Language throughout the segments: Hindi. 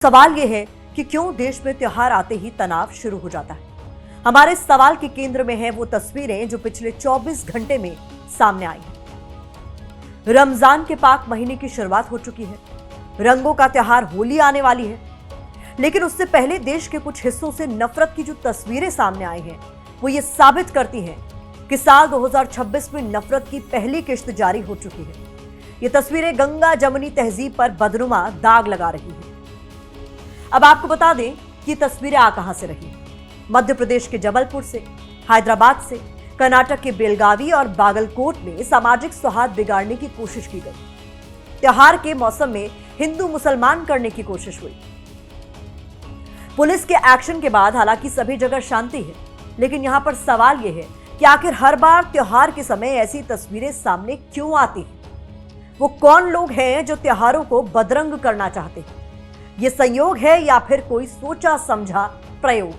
सवाल यह है कि क्यों देश में त्योहार आते ही तनाव शुरू हो जाता है। हमारे सवाल के केंद्र में है वो तस्वीरें जो पिछले 24 घंटे में सामने आई हैं। रमजान के पाक महीने की शुरुआत हो चुकी है, रंगों का त्योहार होली आने वाली है, लेकिन उससे पहले देश के कुछ हिस्सों से नफरत की जो तस्वीरें सामने आई हैं वो ये साबित करती हैं कि साल 2026 में नफरत की पहली किश्त जारी हो चुकी है। ये तस्वीरें गंगा जमुनी तहजीब पर बदनुमा दाग लगा रही है। अब आपको बता दें कि तस्वीरें आ कहां से रही। मध्य प्रदेश के जबलपुर से, हैदराबाद से, कर्नाटक के बेलगावी और बागलकोट में सामाजिक सौहार्द बिगाड़ने की कोशिश की गई। त्योहार के मौसम में हिंदू मुसलमान करने की कोशिश हुई। पुलिस के एक्शन के बाद हालांकि सभी जगह शांति है, लेकिन यहां पर सवाल यह है कि आखिर हर बार त्योहार के समय ऐसी तस्वीरें सामने क्यों आती हैं? वो कौन लोग हैं जो त्योहारों को बदरंग करना चाहते हैं? ये संयोग है या फिर कोई सोचा समझा प्रयोग?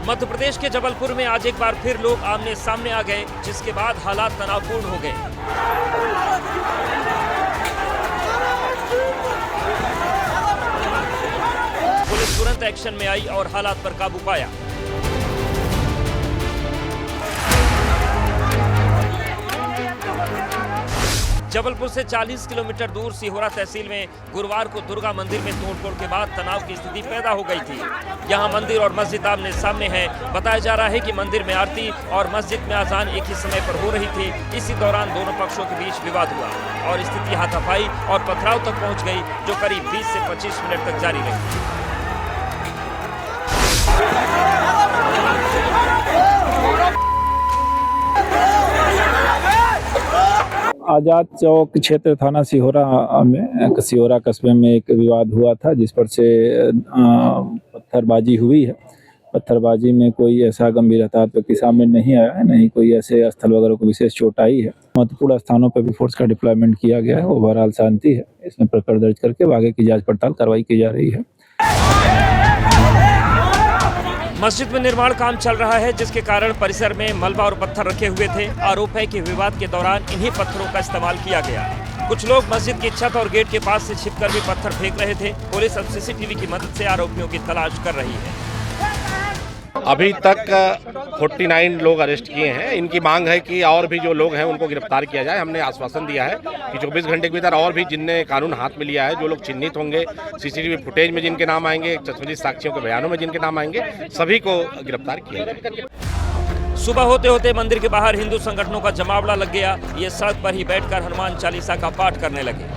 मध्य प्रदेश के जबलपुर में आज एक बार फिर लोग आमने सामने आ गए, जिसके बाद हालात तनावपूर्ण हो गए। पुलिस तुरंत एक्शन में आई और हालात पर काबू पाया। जबलपुर से 40 किलोमीटर दूर सिहोरा तहसील में गुरुवार को दुर्गा मंदिर में तोड़फोड़ के बाद तनाव की स्थिति पैदा हो गई थी। यहां मंदिर और मस्जिद आमने सामने हैं। बताया जा रहा है कि मंदिर में आरती और मस्जिद में अजान एक ही समय पर हो रही थी। इसी दौरान दोनों पक्षों के बीच विवाद हुआ और स्थिति हाथापाई और पथराव तक पहुंच गई, जो करीब 20 से 25 मिनट तक जारी रही। आजाद चौक क्षेत्र थाना सिहोरा में सिहोरा कस्बे में एक विवाद हुआ था, जिस पर से पत्थरबाजी हुई है। पत्थरबाजी में कोई ऐसा गंभीर हताहत व्यक्ति सामने नहीं आया है, नहीं कोई ऐसे स्थल वगैरह को विशेष चोट आई है। महत्वपूर्ण स्थानों पर भी फोर्स का डिप्लॉयमेंट किया गया है। ओवरऑल शांति है। इसमें प्रकरण दर्ज करके आगे की जांच पड़ताल कार्रवाई की जा रही है। मस्जिद में निर्माण काम चल रहा है, जिसके कारण परिसर में मलबा और पत्थर रखे हुए थे। आरोप है कि विवाद के दौरान इन्हीं पत्थरों का इस्तेमाल किया गया। कुछ लोग मस्जिद की छत और गेट के पास से छिपकर भी पत्थर फेंक रहे थे। पुलिस अब सीसीटीवी की मदद से आरोपियों की तलाश कर रही है। अभी तक 49 लोग अरेस्ट किए हैं। इनकी मांग है कि और भी जो लोग हैं उनको गिरफ्तार किया जाए। हमने आश्वासन दिया है कि 24 घंटे के भीतर और भी जिनने कानून हाथ में लिया है, जो लोग चिन्हित होंगे, सीसीटीवी फुटेज में जिनके नाम आएंगे, चश्मदीद साक्षियों के बयानों में जिनके नाम आएंगे, सभी को गिरफ्तार किया जाए। सुबह होते होते मंदिर के बाहर हिंदू संगठनों का जमावड़ा लग गया। ये सड़क पर ही बैठकर हनुमान चालीसा का पाठ करने लगे।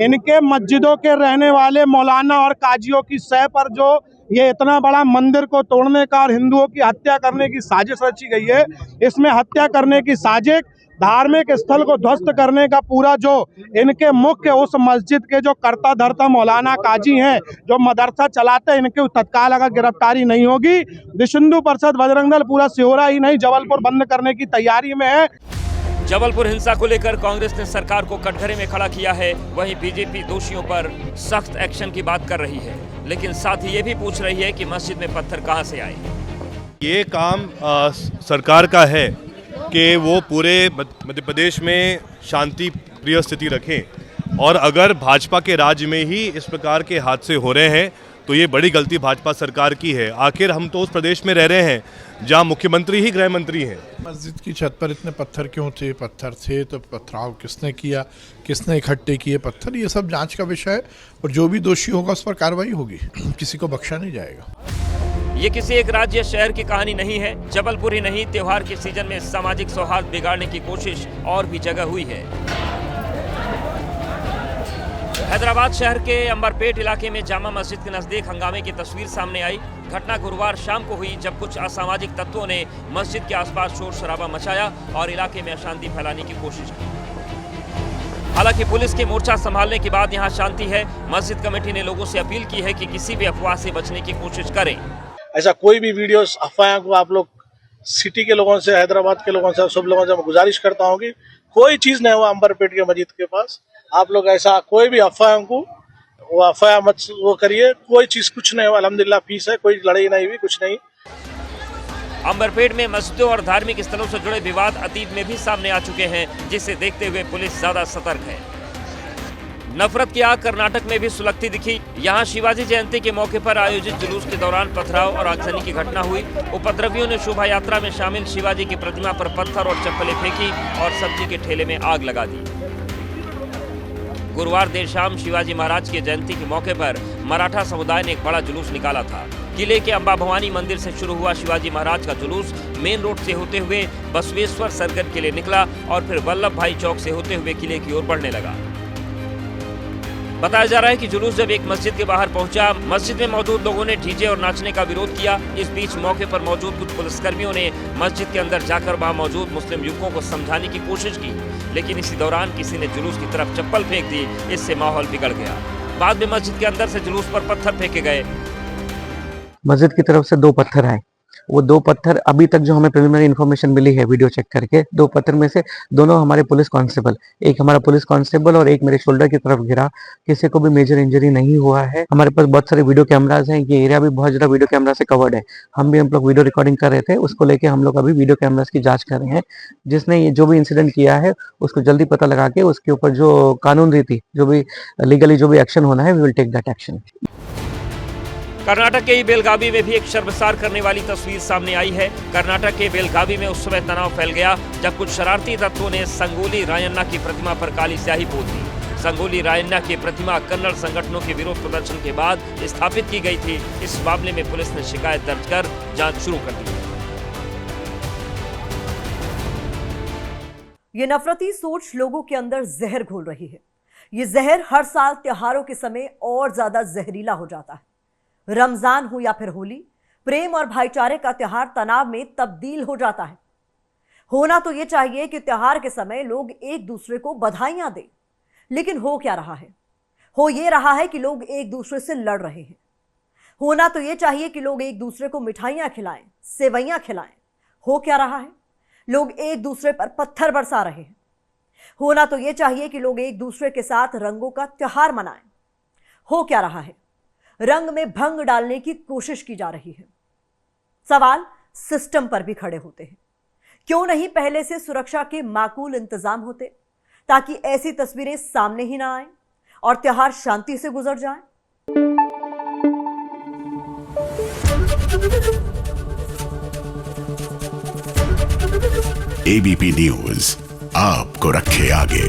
इनके मस्जिदों के रहने वाले मौलाना और काजियों की सह पर जो ये इतना बड़ा मंदिर को तोड़ने का और हिंदुओं की हत्या करने की साजिश रची गई है, इसमें हत्या करने की साजिश, धार्मिक स्थल को ध्वस्त करने का पूरा जो इनके मुख्य उस मस्जिद के जो कर्ता धर्ता मौलाना काजी हैं, जो मदरसा चलाते हैं, इनके तत्काल अगर गिरफ्तारी नहीं होगी, विश्व हिंदू परिषद बजरंग दल पूरा सिहोरा ही नहीं जबलपुर बंद करने की तैयारी में है। जबलपुर हिंसा को लेकर कांग्रेस ने सरकार को कटघरे में खड़ा किया है। वहीं बीजेपी दोषियों पर सख्त एक्शन की बात कर रही है, लेकिन साथ ही ये भी पूछ रही है कि मस्जिद में पत्थर कहां से आए। ये काम सरकार का है कि वो पूरे मध्य प्रदेश में शांति प्रिय स्थिति रखें, और अगर भाजपा के राज्य में ही इस प्रकार के हादसे हो रहे हैं तो ये बड़ी गलती भाजपा सरकार की है। आखिर हम तो उस प्रदेश में रह रहे हैं जहां मुख्यमंत्री ही गृह मंत्री हैं। मस्जिद की छत पर इतने पत्थर क्यों थे? पत्थर थे तो पथराव किसने किया, किसने इकट्ठे किए पत्थर, ये सब जांच का विषय है और जो भी दोषी होगा उस पर कार्रवाई होगी। किसी को बख्शा नहीं जाएगा। ये किसी एक राज्य या शहर की कहानी नहीं है। जबलपुर ही नहीं, त्योहार के सीजन में सामाजिक सौहार्द बिगाड़ने की कोशिश और भी जगह हुई है। हैदराबाद शहर के अंबरपेट इलाके में जामा मस्जिद के नजदीक हंगामे की तस्वीर सामने आई। घटना गुरुवार शाम को हुई, जब कुछ असामाजिक तत्वों ने मस्जिद के आसपास शोर शराबा मचाया और इलाके में अशांति फैलाने की कोशिश की। हालांकि पुलिस के मोर्चा संभालने के बाद यहां शांति है। मस्जिद कमेटी ने लोगों से अपील की है कि किसी भी अफवाह से बचने की कोशिश करें। ऐसा कोई भी वीडियोस अफवाह को आप लोग सिटी के लोगों से, हैदराबाद के लोगों से, सब लोगों से मैं गुजारिश करता हूँ कि कोई चीज नहीं हुआ अंबरपेट के मस्जिद के पास। आप लोग ऐसा कोई भी अफवाह को वो अफवाह मत वो करिए, कोई चीज कुछ नहीं हो, अल्हम्दुलिल्लाह पीस है, कोई लड़ाई नहीं हुई, कुछ नहीं। अंबरपेट में मस्जिदों और धार्मिक स्थलों से जुड़े विवाद अतीत में भी सामने आ चुके हैं, जिसे देखते हुए पुलिस ज्यादा सतर्क है। नफरत की आग कर्नाटक में भी सुलगती दिखी। यहाँ शिवाजी जयंती के मौके पर आयोजित जुलूस के दौरान पथराव और आगजनी की घटना हुई। उपद्रवियों ने शोभा यात्रा में शामिल शिवाजी की प्रतिमा पर पत्थर और चप्पलें फेंकी और सब्जी के ठेले में आग लगा दी। गुरुवार देर शाम शिवाजी महाराज की जयंती के मौके पर मराठा समुदाय ने एक बड़ा जुलूस निकाला था। किले के अंबा भवानी मंदिर से शुरू हुआ शिवाजी महाराज का जुलूस मेन रोड से होते हुए बसवेश्वर सरगन के लिए निकला और फिर वल्लभ भाई चौक से होते हुए किले की ओर बढ़ने लगा। बताया जा रहा है कि जुलूस जब एक मस्जिद के बाहर पहुंचा, मस्जिद में मौजूद लोगों ने डीजे और नाचने का विरोध किया। इस बीच मौके पर मौजूद कुछ पुलिसकर्मियों ने मस्जिद के अंदर जाकर वहां मौजूद मुस्लिम युवकों को समझाने की कोशिश की, लेकिन इसी दौरान किसी ने जुलूस की तरफ चप्पल फेंक दी। इससे माहौल बिगड़ गया। बाद में मस्जिद के अंदर से जुलूस पर पत्थर फेंके गए। मस्जिद की तरफ से 2 पत्थर आए। वो 2 पत्थर अभी तक जो हमें प्रिलिमिनरी इन्फॉर्मेशन मिली है वीडियो चेक करके, 2 पत्थर में से दोनों हमारे पुलिस कांस्टेबल, एक हमारा पुलिस कांस्टेबल और एक मेरे शोल्डर की तरफ गिरा। किसी को भी मेजर इंजरी नहीं हुआ है। हमारे पास बहुत सारे वीडियो कैमराज हैं, ये एरिया भी बहुत ज्यादा वीडियो कैमरा से कवर्ड है। हम लोग वीडियो रिकॉर्डिंग कर रहे थे, उसको लेके हम लोग अभी वीडियो कैमराज की जांच कर रहे हैं। जिसने ये जो भी इंसिडेंट किया है उसको जल्दी पता लगा के उसके ऊपर जो कानून रीति जो भी लीगली जो भी एक्शन होना है, we will take that action. Karnataka के ही बेलगावी में भी एक शर्मसार करने वाली तस्वीर सामने आई है। कर्नाटक के बेलगावी में उस समय तनाव फैल गया जब कुछ शरारती तत्वों ने संगोली रायन्ना की प्रतिमा पर काली स्याही पोत दी। संगोली रायन्ना की प्रतिमा कन्नड़ संगठनों के विरोध प्रदर्शन के बाद स्थापित की गई थी। इस मामले में पुलिस ने शिकायत दर्ज कर जांच शुरू कर दी। ये नफरती सोच लोगों के अंदर जहर घोल रही है। ये जहर हर साल त्योहारों के समय और ज्यादा जहरीला हो जाता है। रमजान हो या फिर होली, प्रेम और भाईचारे का त्योहार तनाव में तब्दील हो जाता है। होना तो यह चाहिए कि त्योहार के समय लोग एक दूसरे को बधाइयां दें, लेकिन हो क्या रहा है? हो यह रहा है कि लोग एक दूसरे से लड़ रहे हैं। होना तो यह चाहिए कि लोग एक दूसरे को मिठाइयां खिलाएं, सेवैयां खिलाएं। हो क्या रहा है? लोग एक दूसरे पर पत्थर बरसा रहे हैं। होना तो यह चाहिए कि लोग एक दूसरे के साथ रंगों का त्योहार मनाएं। हो क्या रहा है? रंग में भंग डालने की कोशिश की जा रही है। सवाल सिस्टम पर भी खड़े होते हैं। क्यों नहीं पहले से सुरक्षा के माकूल इंतजाम होते ताकि ऐसी तस्वीरें सामने ही ना आए और त्योहार शांति से गुजर जाए? एबीपी न्यूज आपको रखे आगे।